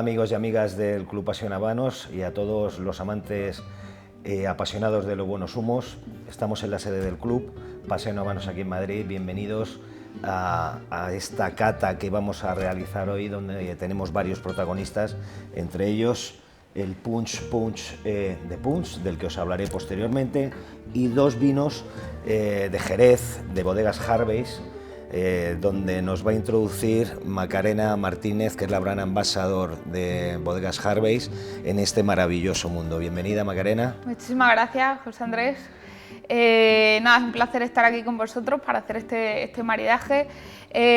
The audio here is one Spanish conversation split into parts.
amigos y amigas del Club Pasión Habanos y a todos los amantes apasionados de los buenos humos. Estamos en la sede del club Pasión Habanos aquí en Madrid. Bienvenidos a esta cata que vamos a realizar hoy, donde tenemos varios protagonistas, entre ellos el Punch de Punch, del que os hablaré posteriormente, y dos vinos de Jerez, de bodegas Harveys, donde nos va a introducir Macarena Martínez, que es la brand ambassador de bodegas Harveys en este maravilloso mundo. Bienvenida, Macarena. Muchísimas gracias, José Andrés. Nada, es un placer estar aquí con vosotros para hacer este maridaje.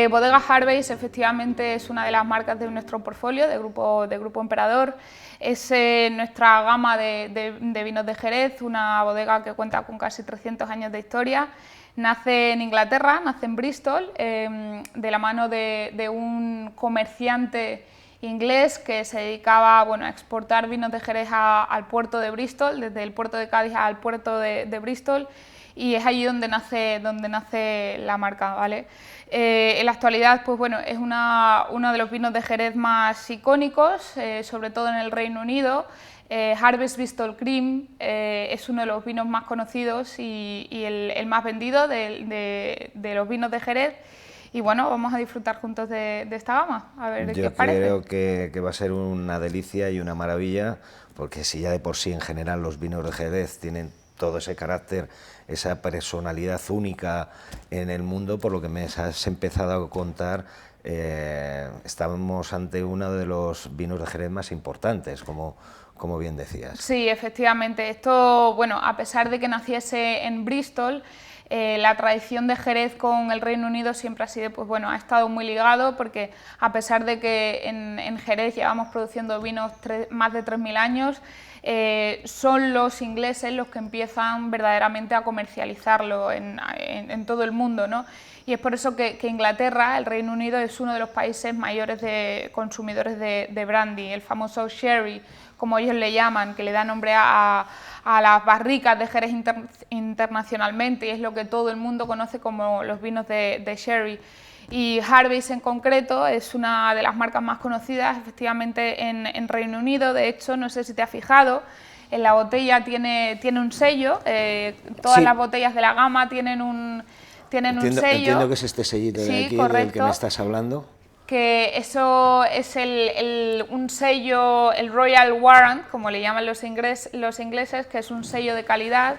Bodegas Harveys efectivamente es una de las marcas de nuestro portfolio de Grupo Emperador. Es nuestra gama de vinos de Jerez, una bodega que cuenta con casi 300 años de historia. Nace en Inglaterra, nace en Bristol, de la mano de un comerciante inglés que se dedicaba a exportar vinos de Jerez al puerto de Bristol, desde el puerto de Cádiz al puerto de Bristol, y es allí donde nace la marca, ¿vale? En la actualidad, pues bueno, es uno de los vinos de Jerez más icónicos, sobre todo en el Reino Unido. Harvey's Bristol Cream es uno de los vinos más conocidos y el más vendido de los vinos de Jerez. Y bueno, vamos a disfrutar juntos de esta gama, a ver qué os parece. Yo creo que va a ser una delicia y una maravilla, porque si ya de por sí en general los vinos de Jerez tienen todo ese carácter, esa personalidad única en el mundo, por lo que me has empezado a contar, estamos ante uno de los vinos de Jerez más importantes, como bien decías. Sí, efectivamente. Esto, bueno, a pesar de que naciese en Bristol, la tradición de Jerez con el Reino Unido siempre ha sido, pues bueno, ha estado muy ligado, porque a pesar de que en Jerez llevamos produciendo vinos más de 3000 años, son los ingleses los que empiezan verdaderamente a comercializarlo en todo el mundo, ¿no? Y es por eso que Inglaterra, el Reino Unido, es uno de los países mayores de consumidores de brandy, el famoso sherry, como ellos le llaman, que le da nombre a las barricas de Jerez internacionalmente, y es lo que todo el mundo conoce como los vinos de sherry. Y Harveys en concreto es una de las marcas más conocidas efectivamente en Reino Unido. De hecho, no sé si te has fijado, en la botella tiene un sello, todas las botellas de la gama tienen un sello. Entiendo que es este sellito de aquí, del que me estás hablando. Que eso es un sello, el Royal Warrant, como le llaman los ingleses, que es un sello de calidad.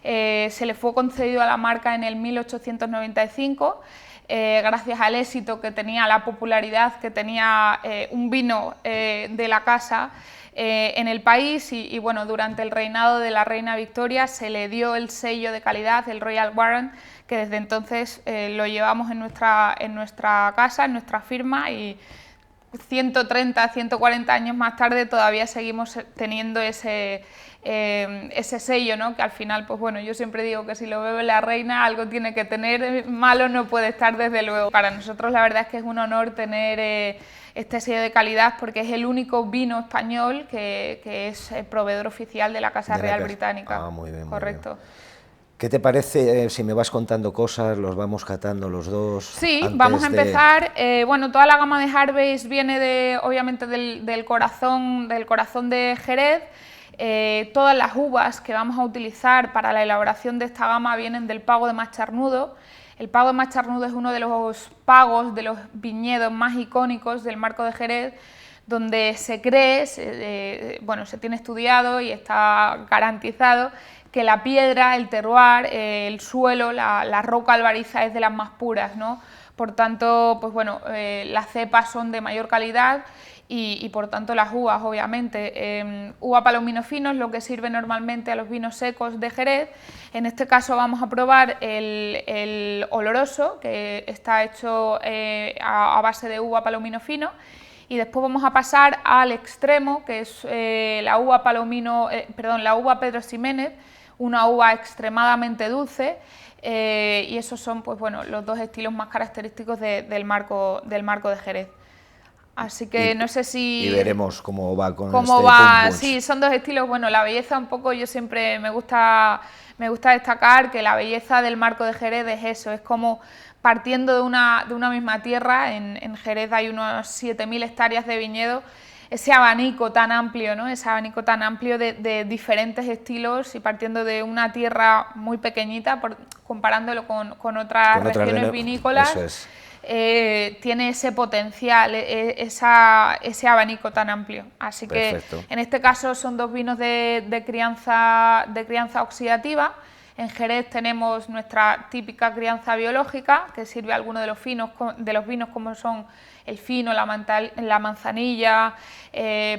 Se le fue concedido a la marca en el 1895, gracias al éxito que tenía, la popularidad que tenía un vino de la casa en el país, y bueno, durante el reinado de la reina Victoria se le dio el sello de calidad, el Royal Warrant, que desde entonces lo llevamos en nuestra casa, en nuestra firma, y 130, 140 años más tarde todavía seguimos teniendo ese sello, ¿no? Que al final, pues bueno, yo siempre digo que si lo bebe la reina algo tiene que tener, malo no puede estar desde luego. Para nosotros la verdad es que es un honor tener este sello de calidad, porque es el único vino español que es el proveedor oficial de la Casa Real Británica. Ah, muy bien, correcto. Muy bien. ¿Qué te parece si me vas contando cosas, los vamos catando los dos? Sí, vamos a empezar. Bueno, toda la gama de Harveys viene obviamente del corazón de Jerez. Todas las uvas que vamos a utilizar para la elaboración de esta gama vienen del Pago de Macharnudo. El Pago de Macharnudo es uno de los pagos, de los viñedos más icónicos del marco de Jerez, donde se cree, bueno, se tiene estudiado y está garantizado que la piedra, el terroir, el suelo, la roca albariza es de las más puras, ¿no? Por tanto, pues bueno, las cepas son de mayor calidad y por tanto las uvas, obviamente. Uva palomino fino es lo que sirve normalmente a los vinos secos de Jerez. En este caso vamos a probar el oloroso, que está hecho a base de uva palomino fino. Y después vamos a pasar al extremo, que es la uva Pedro Ximénez, una uva extremadamente dulce, y esos son, pues bueno, los dos estilos más característicos del marco de Jerez. Así que no sé si... Y veremos cómo va con cómo este va. punch. Sí, son dos estilos. Bueno, la belleza un poco, yo siempre me gusta destacar que la belleza del marco de Jerez es eso, es como partiendo de una misma tierra. En Jerez hay unos 7000 hectáreas de viñedo. ese abanico tan amplio, ¿no? Ese abanico tan amplio de diferentes estilos y partiendo de una tierra muy pequeñita, comparándolo con otras regiones vinícolas. Eso es. Tiene ese potencial, ese abanico tan amplio. Así Perfecto. que en este caso son 2 vinos de crianza oxidativa. En Jerez tenemos nuestra típica crianza biológica, que sirve a algunos de los vinos como son el fino, la manzanilla,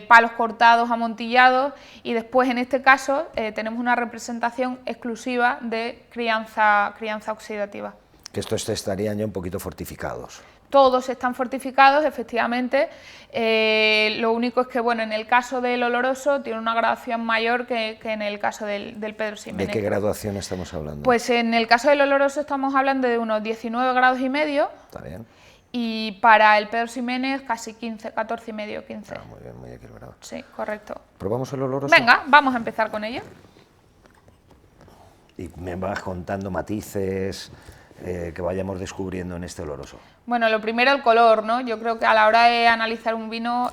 palos cortados, amontillados, y después en este caso tenemos una representación exclusiva de crianza oxidativa. Que estos estarían ya un poquito fortificados. Todos están fortificados, efectivamente, lo único es que, bueno, en el caso del oloroso tiene una graduación mayor que en el caso del Pedro Ximénez. ¿De qué graduación estamos hablando? Pues en el caso del oloroso estamos hablando de unos 19 grados y medio. Está bien. Y para el Pedro Ximénez casi 15, 14 y medio, 15. Ah, muy bien, muy equilibrado. Sí, correcto. ¿Probamos el oloroso? Venga, vamos a empezar con ello. Y me vas contando matices que vayamos descubriendo en este oloroso. Bueno, lo primero el color, ¿no? Yo creo que a la hora de analizar un vino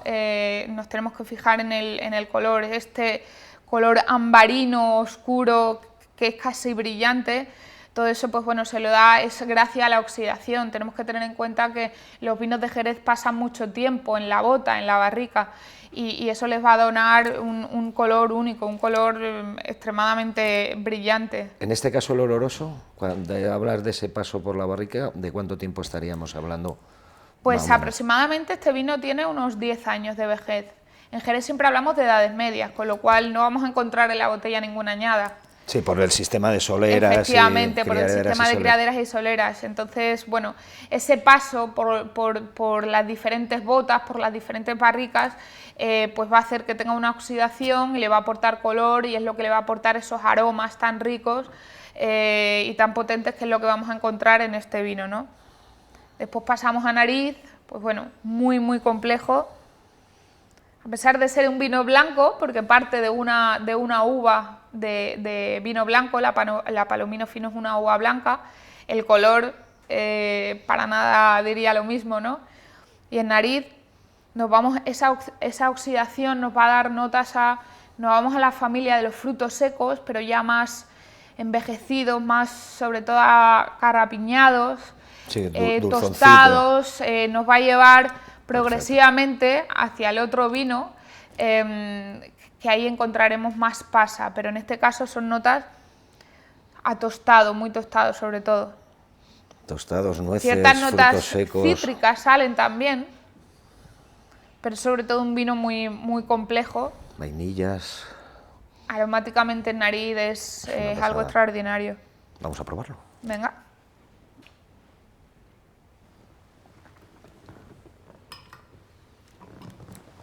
nos tenemos que fijar en el color, este color ambarino, oscuro, que es casi brillante. Todo eso, pues bueno, se lo da es gracias a la oxidación. Tenemos que tener en cuenta que los vinos de Jerez pasan mucho tiempo en la bota, en la barrica, y eso les va a donar un color único, un color extremadamente brillante. En este caso el oloroso, cuando hablas de ese paso por la barrica, ¿de cuánto tiempo estaríamos hablando? Pues aproximadamente este vino tiene unos 10 años de vejez. En Jerez siempre hablamos de edades medias, con lo cual no vamos a encontrar en la botella ninguna añada. Sí, por el sistema de soleras. Efectivamente, por el sistema de criaderas y soleras. Entonces, bueno, ese paso por las diferentes botas, por las diferentes barricas, pues va a hacer que tenga una oxidación y le va a aportar color, y es lo que le va a aportar esos aromas tan ricos y tan potentes, que es lo que vamos a encontrar en este vino, ¿no? Después pasamos a nariz, pues bueno, muy, muy complejo. A pesar de ser un vino blanco, porque parte de una uva de vino blanco, la Palomino Fino es una uva blanca, el color para nada diría lo mismo, ¿no? Y en nariz esa oxidación nos va a dar notas nos vamos a la familia de los frutos secos, pero ya más envejecidos, más sobre todo carrapiñados, sí, tostados, nos va a llevar progresivamente hacia el otro vino, que ahí encontraremos más pasa, pero en este caso son notas a tostado, muy tostado sobre todo. Tostados, nueces, ciertas notas frutos secos. Cítricas salen también, pero sobre todo un vino muy, muy complejo. Vainillas. Aromáticamente en nariz es algo extraordinario. Vamos a probarlo. Venga.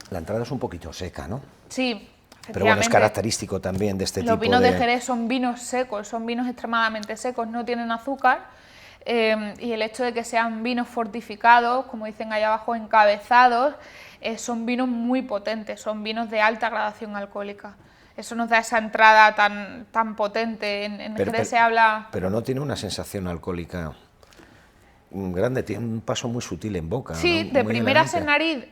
La entrada es un poquito seca, ¿no? Sí, pero bueno, es característico también de este tipo de... Los vinos de Jerez son vinos secos, son vinos extremadamente secos, no tienen azúcar, y el hecho de que sean vinos fortificados, como dicen allá abajo, encabezados, son vinos muy potentes, son vinos de alta gradación alcohólica. Eso nos da esa entrada tan potente. En Jerez se habla... Pero no tiene una sensación alcohólica grande, tiene un paso muy sutil en boca. Sí, ¿no? de primeras en nariz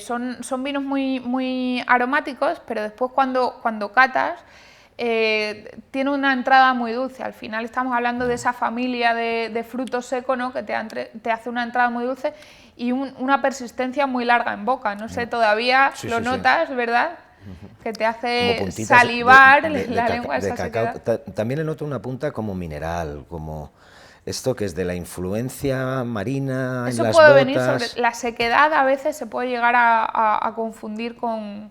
son vinos muy aromáticos, pero después cuando catas tiene una entrada muy dulce. Al final estamos hablando de esa familia de frutos secos, ¿no? Que te hace una entrada muy dulce y una persistencia muy larga en boca. No sé, todavía sí, lo notas, ¿verdad? Que te hace salivar la lengua. De cacao. También le noto una punta como mineral, como... Esto que es de la influencia marina en las botas. Eso puede venir sobre la sequedad, a veces se puede llegar a confundir con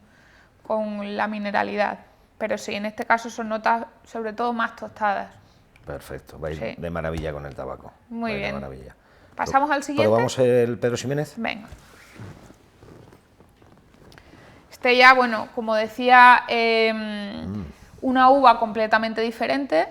la mineralidad, pero sí, en este caso son notas sobre todo más tostadas. Perfecto, vais de maravilla con el tabaco. Muy bien. Maravilla. ¿Pasamos al siguiente? ¿Probamos el Pedro Ximénez? Venga. Este ya, bueno, como decía, una uva completamente diferente.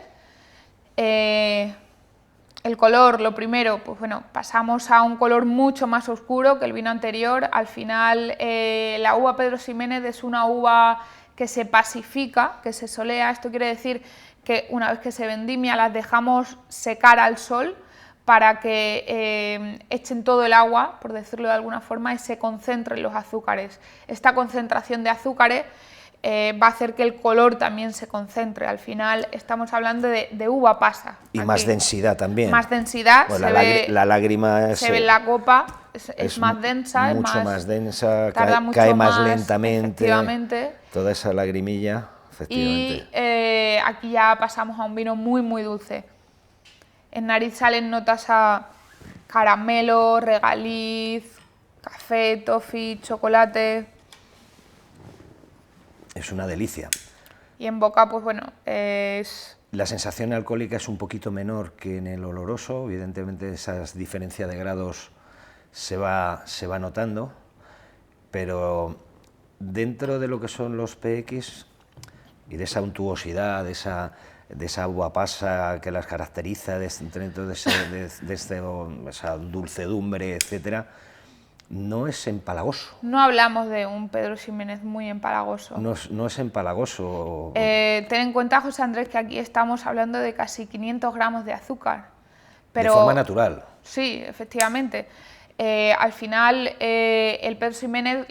El color, lo primero, pues bueno, pasamos a un color mucho más oscuro que el vino anterior. Al final, la uva Pedro Ximénez es una uva que se pasifica, que se solea. Esto quiere decir que una vez que se vendimia las dejamos secar al sol para que echen todo el agua, por decirlo de alguna forma, y se concentren los azúcares. Esta concentración de azúcares va a hacer que el color también se concentre. Al final estamos hablando de uva pasa. Y aquí. Más densidad también. Más densidad, bueno, la lágrima se ve en la copa, es más densa, mucho más densa, tarda mucho cae más lentamente, efectivamente. Toda esa lagrimilla, efectivamente. Y aquí ya pasamos a un vino muy, muy dulce. En nariz salen notas a caramelo, regaliz, café, toffee, chocolate. Es una delicia. Y en boca, pues bueno, es... La sensación alcohólica es un poquito menor que en el oloroso, evidentemente esa diferencia de grados se va notando, pero dentro de lo que son los PX y de esa untuosidad, de esa uva pasa que las caracteriza, dentro de esa dulcedumbre, etcétera, no es empalagoso. No hablamos de un Pedro Ximénez muy empalagoso. No es empalagoso. Ten en cuenta, José Andrés, que aquí estamos hablando de casi 500 gramos de azúcar. Pero, de forma natural. Sí, efectivamente. Al final, el Pedro Ximénez,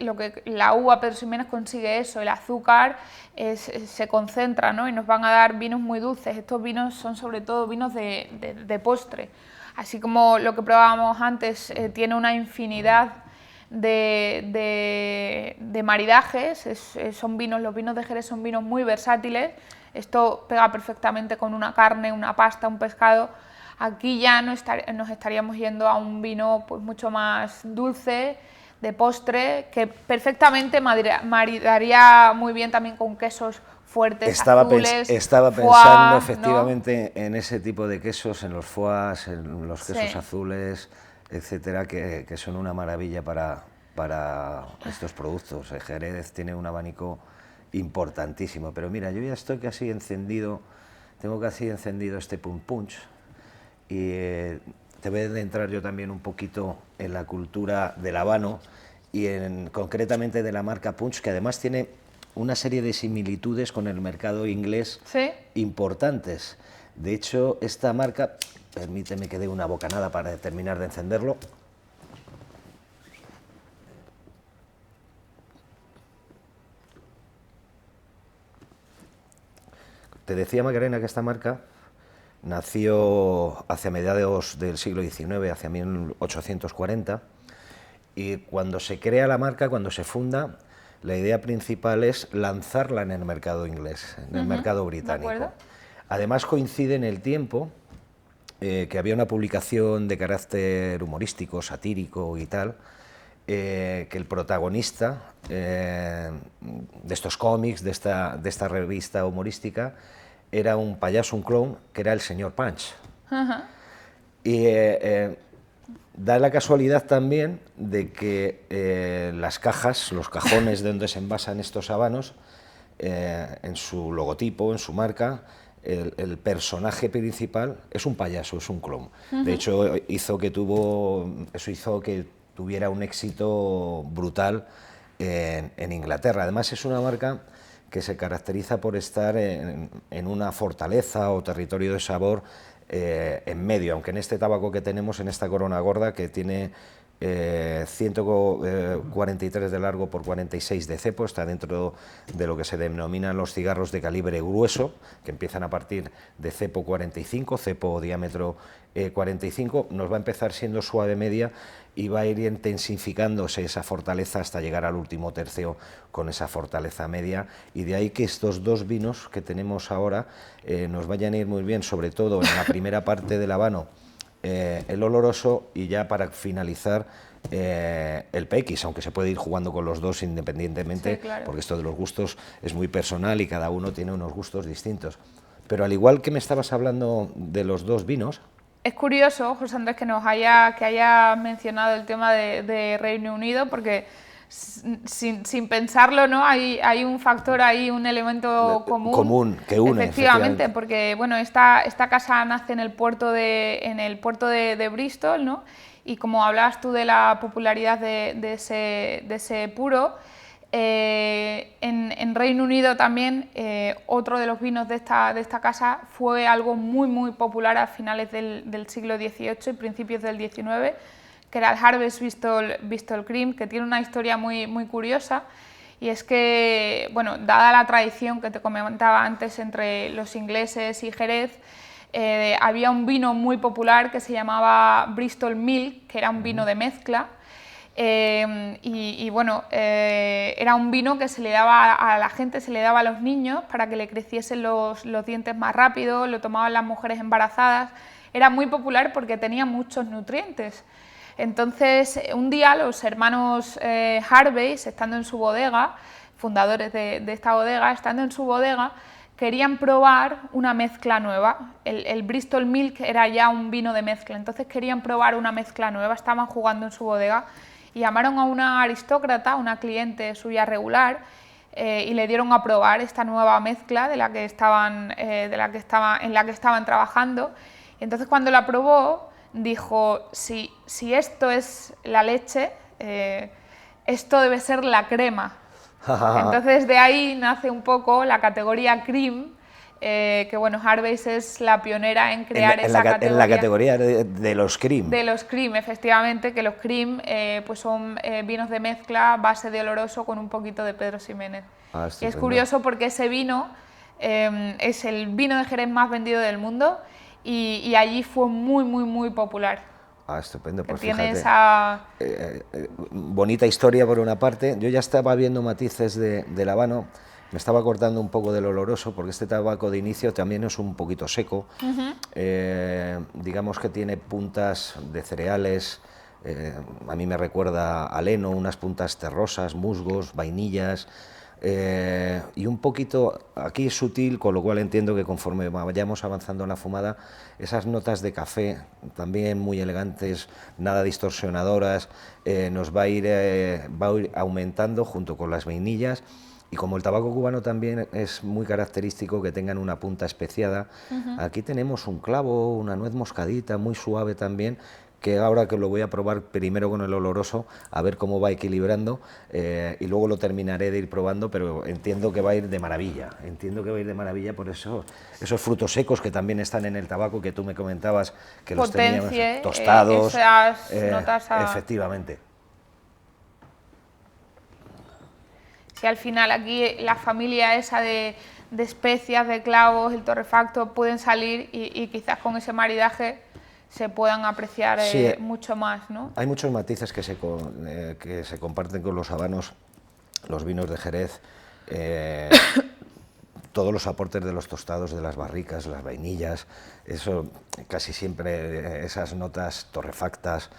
la uva Pedro Ximénez consigue eso, el azúcar se concentra, ¿no? Y nos van a dar vinos muy dulces. Estos vinos son sobre todo vinos de postre. Así como lo que probábamos antes tiene una infinidad de maridajes, los vinos de Jerez son vinos muy versátiles. Esto pega perfectamente con una carne, una pasta, un pescado. Aquí ya nos estaríamos yendo a un vino pues mucho más dulce, de postre, que perfectamente maridaría muy bien también con quesos fuertes, azules. Estaba pensando efectivamente, ¿no?, en ese tipo de quesos, en los foies, en los quesos azules, etcétera, que son una maravilla para estos productos. Jerez tiene un abanico importantísimo, pero mira, yo ya estoy casi encendido, tengo casi encendido este punch. Y te voy a adentrar yo también un poquito en la cultura del habano y concretamente de la marca Punch, que además tiene una serie de similitudes con el mercado inglés importantes. De hecho, esta marca, permíteme que dé una bocanada para terminar de encenderlo. Te decía, Macarena, que esta marca nació hacia mediados del siglo XIX, hacia 1840, y cuando se crea la marca, cuando se funda, la idea principal es lanzarla en el mercado inglés, en el mercado británico. Además coincide en el tiempo que había una publicación de carácter humorístico, satírico y tal, que el protagonista de estos cómics, de esta revista humorística, era un payaso, un clown, que era el señor Punch. Y da la casualidad también de que las cajas, los cajones de donde se envasan estos habanos, en su logotipo, en su marca, el personaje principal es un payaso, es un clown. De hecho, hizo que tuviera un éxito brutal en Inglaterra. Además, es una marca que se caracteriza por estar en una fortaleza o territorio de sabor en medio, aunque en este tabaco que tenemos, en esta corona gorda, que tiene 143 de largo por 46 de cepo, está dentro de lo que se denominan los cigarros de calibre grueso, que empiezan a partir de cepo 45, cepo diámetro 45, nos va a empezar siendo suave media y va a ir intensificándose esa fortaleza hasta llegar al último tercio con esa fortaleza media, y de ahí que estos dos vinos que tenemos ahora nos vayan a ir muy bien, sobre todo en la primera parte del habano, el oloroso, y ya para finalizar el PX, aunque se puede ir jugando con los dos independientemente, porque esto de los gustos es muy personal y cada uno tiene unos gustos distintos. Pero al igual que me estabas hablando de los dos vinos... Es curioso, José Andrés, que haya mencionado el tema de Reino Unido, porque sin pensarlo, ¿no? Hay un factor ahí, un elemento común que une, efectivamente, porque bueno, esta casa nace en el puerto de Bristol, ¿no? Y como hablabas tú de la popularidad de ese puro, En Reino Unido también otro de los vinos de esta casa fue algo muy popular a finales del siglo XVIII y principios del XIX, que era el Harvey's Bristol Cream, que tiene una historia muy curiosa, y es que, bueno, dada la tradición que te comentaba antes entre los ingleses y Jerez, había un vino muy popular que se llamaba Bristol Milk, que era un vino de mezcla, bueno, era un vino que se le daba a la gente, se le daba a los niños para que le creciesen los dientes más rápido, lo tomaban las mujeres embarazadas, era muy popular porque tenía muchos nutrientes. Entonces, un día los hermanos Harveys, estando en su bodega, fundadores de esta bodega, estando en su bodega, querían probar una mezcla nueva. El Bristol Milk era ya un vino de mezcla, entonces querían probar una mezcla nueva, estaban jugando en su bodega y llamaron a una aristócrata, una cliente suya regular, y le dieron a probar esta nueva mezcla en la que estaban trabajando. Y entonces, cuando la probó, dijo: si esto es la leche, esto debe ser la crema. Entonces, de ahí nace un poco la categoría cream, que bueno, Harvey's es la pionera en crear esa categoría. En la categoría de los cream. De los cream, efectivamente, que los cream pues son vinos de mezcla, base de oloroso con un poquito de Pedro Ximénez. Y es curioso porque ese vino es el vino de Jerez más vendido del mundo y allí fue muy popular. Estupendo, pues tiene fíjate, esa bonita historia por una parte. Yo ya estaba viendo matices del habano, me estaba cortando un poco del oloroso, porque este tabaco de inicio también es un poquito seco, digamos que tiene puntas de cereales, a mí me recuerda a heno, unas puntas terrosas, musgos, vainillas, y un poquito, aquí es sutil, con lo cual entiendo que conforme vayamos avanzando en la fumada, esas notas de café, también muy elegantes, nada distorsionadoras, nos va a ir aumentando junto con las vainillas. Y como el tabaco cubano también es muy característico que tengan una punta especiada, aquí tenemos un clavo, una nuez moscadita, muy suave también, que ahora que lo voy a probar primero con el oloroso, a ver cómo va equilibrando, y luego lo terminaré de ir probando, pero entiendo que va a ir de maravilla, por eso esos frutos secos que también están en el tabaco, que tú me comentabas, que los teníamos tostados, notas efectivamente. Si al final aquí la familia esa de especias, de clavos, el torrefacto, pueden salir y quizás con ese maridaje se puedan apreciar mucho más, ¿no? Hay muchos matices que se comparten con los habanos, los vinos de Jerez, todos los aportes de los tostados, de las barricas, las vainillas, eso casi siempre, esas notas torrefactas,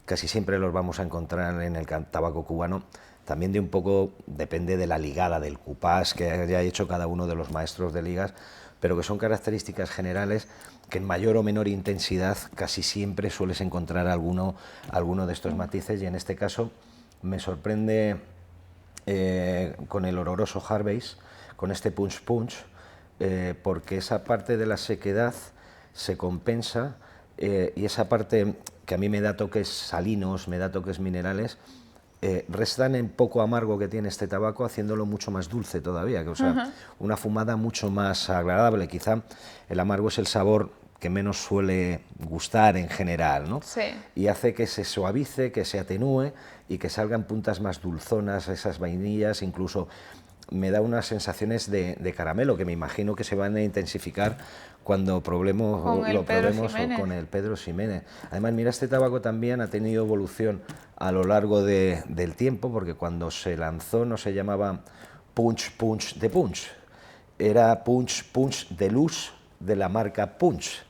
casi siempre los vamos a encontrar en el tabaco cubano. También de un poco, depende de la ligada, del cupás que haya hecho cada uno de los maestros de ligas, pero que son características generales que en mayor o menor intensidad casi siempre sueles encontrar alguno de estos matices, y en este caso me sorprende con el oloroso Harvey's, con este punch porque esa parte de la sequedad se compensa, y esa parte que a mí me da toques salinos, me da toques minerales, restan en poco amargo que tiene este tabaco, haciéndolo mucho más dulce todavía, o sea, una fumada mucho más agradable. Quizá el amargo es el sabor que menos suele gustar en general, ¿no? Sí. Y hace que se suavice, que se atenúe y que salgan puntas más dulzonas, esas vainillas, incluso me da unas sensaciones de caramelo que me imagino que se van a intensificar cuando lo probemos con el Pedro Ximénez. Además, mira, este tabaco también ha tenido evolución a lo largo del tiempo, porque cuando se lanzó no se llamaba Punch de Punch, era Punch Deluxe de la marca Punch,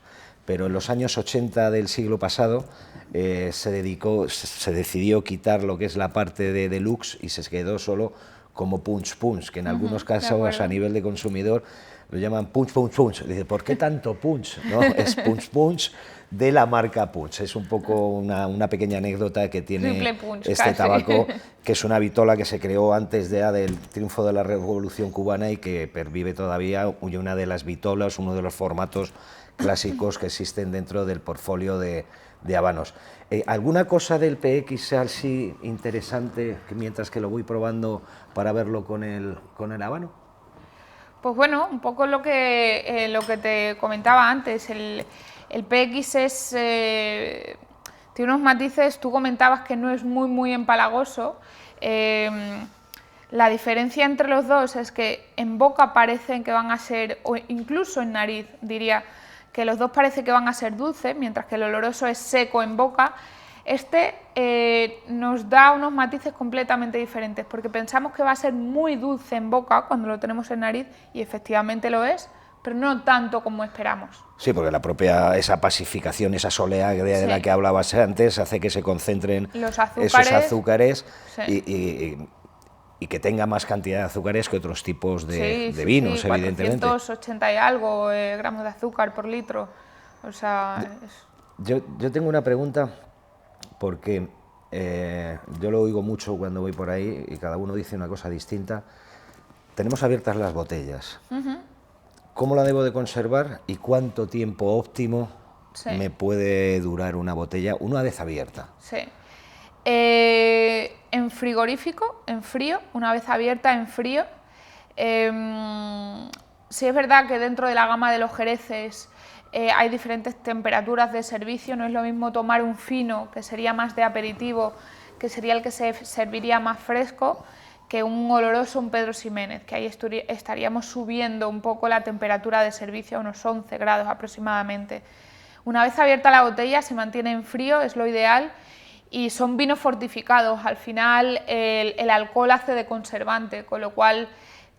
pero en los años 80 del siglo pasado se decidió quitar lo que es la parte de Deluxe y se quedó solo como Punch, que en algunos casos a nivel de consumidor lo llaman punch, punch, punch. Dice, ¿por qué tanto punch? ¿No? Es punch, punch de la marca Punch. Es un poco una pequeña anécdota que tiene punch, este casi. tabaco, que es una vitola que se creó antes del triunfo de la Revolución Cubana y que pervive todavía, una de las vitolas, uno de los formatos clásicos que existen dentro del portfolio de habanos. ¿Alguna cosa del PX así interesante mientras que lo voy probando para verlo con el habano? Pues bueno, un poco lo que te comentaba antes, el PX tiene unos matices, tú comentabas que no es muy empalagoso. La diferencia entre los dos es que en boca parecen que van a ser, o incluso en nariz diría, que los dos parece que van a ser dulces, mientras que el oloroso es seco en boca. Nos da unos matices completamente diferentes, porque pensamos que va a ser muy dulce en boca cuando lo tenemos en nariz, y efectivamente lo es, pero no tanto como esperamos. Sí, porque esa pacificación, esa soleá de la que hablabas antes, hace que se concentren esos azúcares y que tenga más cantidad de azúcares que otros tipos de vinos, evidentemente. 480 y algo gramos de azúcar por litro. O sea, yo tengo una pregunta, porque yo lo oigo mucho cuando voy por ahí y cada uno dice una cosa distinta. Tenemos abiertas las botellas. ¿Cómo la debo de conservar y cuánto tiempo óptimo me puede durar una botella una vez abierta? Sí. En frigorífico, en frío, una vez abierta en frío. Sí es verdad que dentro de la gama de los jereces hay diferentes temperaturas de servicio. No es lo mismo tomar un fino, que sería más de aperitivo, que sería el que se serviría más fresco, que un oloroso, un Pedro Ximénez, que ahí estaríamos subiendo un poco la temperatura de servicio a unos 11 grados aproximadamente. Una vez abierta la botella se mantiene en frío, es lo ideal, y son vinos fortificados. Al final el alcohol hace de conservante, con lo cual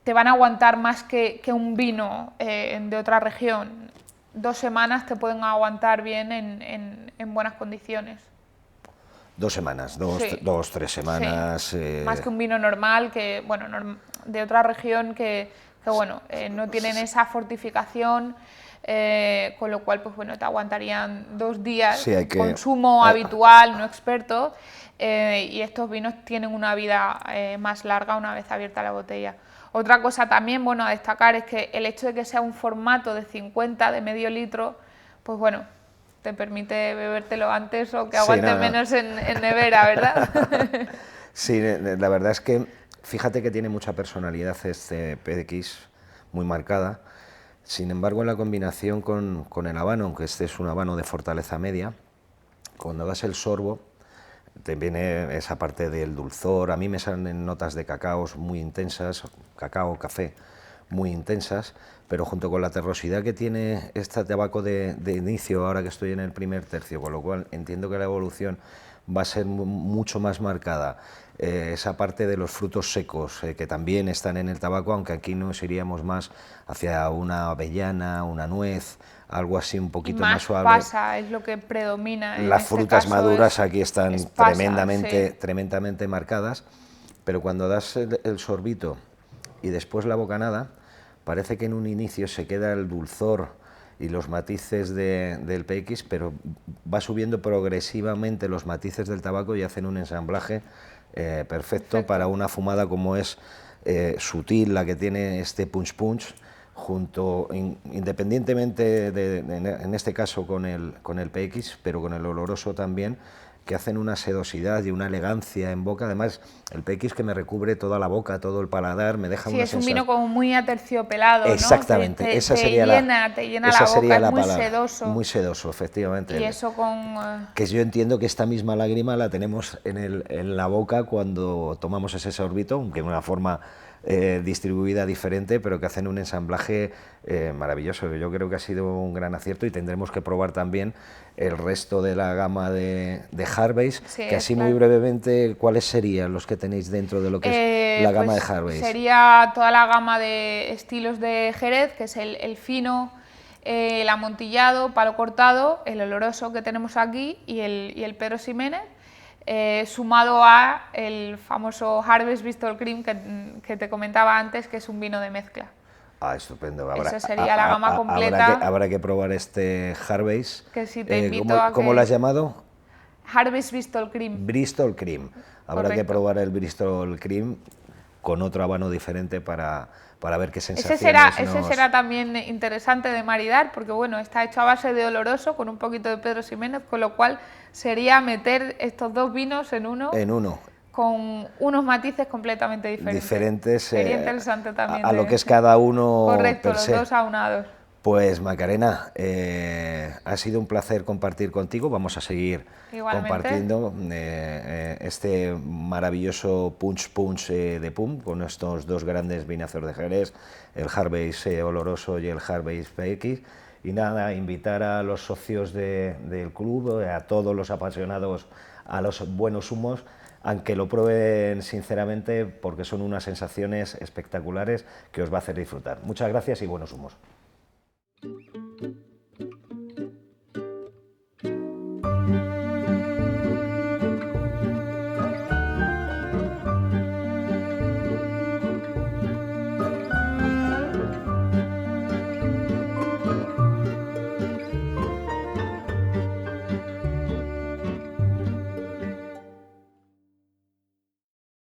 te van a aguantar más que un vino de otra región. 2 semanas te pueden aguantar bien en buenas condiciones. 2 semanas, 3 semanas. Sí. Más que un vino normal, que bueno, de otra región que bueno, no tienen esa fortificación, con lo cual pues bueno, te aguantarían 2 días, consumo habitual, no experto, y estos vinos tienen una vida más larga una vez abierta la botella. Otra cosa también, bueno, a destacar es que el hecho de que sea un formato de 50, de medio litro, pues bueno, te permite bebértelo antes o que aguante menos en nevera, ¿verdad? Sí, la verdad es que fíjate que tiene mucha personalidad este PX, muy marcada. Sin embargo, en la combinación con el habano, aunque este es un habano de fortaleza media, cuando das el sorbo, te viene esa parte del dulzor. A mí me salen notas de cacaos muy intensas, cacao, café, muy intensas, pero junto con la terrosidad que tiene este tabaco de inicio, ahora que estoy en el primer tercio, con lo cual entiendo que la evolución va a ser mucho más marcada. Esa parte de los frutos secos, que también están en el tabaco, aunque aquí nos iríamos más hacia una avellana, una nuez, algo así un poquito más suave. Pasa, es lo que predomina. Las frutas maduras aquí están tremendamente marcadas, pero cuando das el sorbito y después la bocanada, parece que en un inicio se queda el dulzor y los matices del PX, pero va subiendo progresivamente los matices del tabaco y hacen un ensamblaje perfecto para una fumada como es sutil, la que tiene este punch punch, independientemente en este caso con el PX, pero con el oloroso también, que hacen una sedosidad y una elegancia en boca. Además, el PX que me recubre toda la boca, todo el paladar, me deja una sensación... Sí, es un vino como muy aterciopelado, ¿no? Exactamente, esa sería la boca, es muy sedoso. Muy sedoso, efectivamente. Y eso con... Que yo entiendo que esta misma lágrima la tenemos en la boca cuando tomamos ese sorbito, aunque de una forma distribuida diferente, pero que hacen un ensamblaje maravilloso. Yo creo que ha sido un gran acierto y tendremos que probar también el resto de la gama de Harveys, que así muy brevemente, ¿cuáles serían los que tenéis dentro de lo que es la gama de Harveys? Sería toda la gama de estilos de Jerez, que es el fino, el amontillado, palo cortado, el oloroso que tenemos aquí y el Pedro Ximénez, sumado a el famoso Harvey's Bristol Cream que te comentaba antes, que es un vino de mezcla. Ah, estupendo. Esa sería la gama completa. Habrá que probar este Harvey's. Que si te invito ¿Cómo lo has llamado? Harvey's Bristol Cream. Bristol Cream. Habrá que probar el Bristol Cream con otro habano diferente para ver qué sensaciones ese será también interesante de maridar, porque bueno, está hecho a base de oloroso con un poquito de Pedro Ximénez, con lo cual sería meter estos dos vinos en uno. Con unos matices completamente diferentes. Sería interesante también. A lo que es cada uno. Correcto, los dos aunados. Pues Macarena, ha sido un placer compartir contigo. Vamos a seguir compartiendo este maravilloso punch de PUM con estos dos grandes vinazos de Jerez, el Harvey's oloroso y el Harvey's PX. Y nada, invitar a los socios del club, a todos los apasionados a los buenos humos, aunque lo prueben sinceramente, porque son unas sensaciones espectaculares que os va a hacer disfrutar. Muchas gracias y buenos humos.